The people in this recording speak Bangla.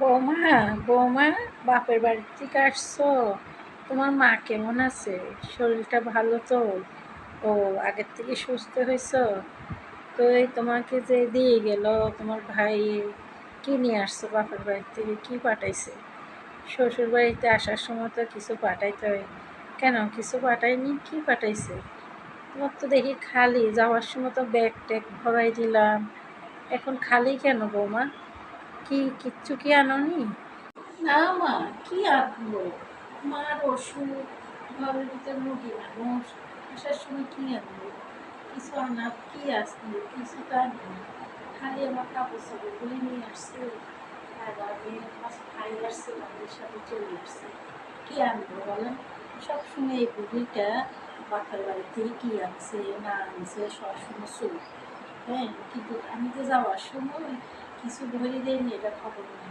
বৌমা, বৌমা, বাপের বাড়ি থেকে আসছো? তোমার মা কেমন আছে? শরীরটা ভালো তো? ও, আগের থেকে সুস্থ হয়েছো? তো এই তোমাকে যে দিয়ে গেল তোমার ভাই, কি নিয়ে আসছো বাপের বাড়ি থেকে? কি পাঠাইছে? শ্বশুর বাড়িতে আসার সময় তো কিছু পাঠাইতে হয়, কেন কিছু পাঠায়নি? কি পাঠাইছে? তোমার তো দেখি খালি, যাওয়ার সময় তো ব্যাগ ট্যাগ ভরাই দিলাম, এখন খালি কেন বৌমা? কি কিচ্ছু কি আনোনি? না মা, কি আনবো? মার ওষুধ, ঘরের ভিতর মুরগি মানুষ, আসার সময় কি আনবো? কিছু আনার কি আসলো? কিছু তো আনবো না। খালি আমার কাপড় চোপড়গুলি নিয়ে আসছে, আর আমি আমার ভাই আসছে, ভাইয়ের সাথে চলে আসছে। কি আনবো বলেন? সবসময় এই বুড়িটা বাপের বাড়ি থেকে কি আনছে না আনছে সবসময় চুপ। হ্যাঁ, কিন্তু আমি তো যাওয়ার সময় কিছু ধরে দেয়নি, এটা খবর নেই।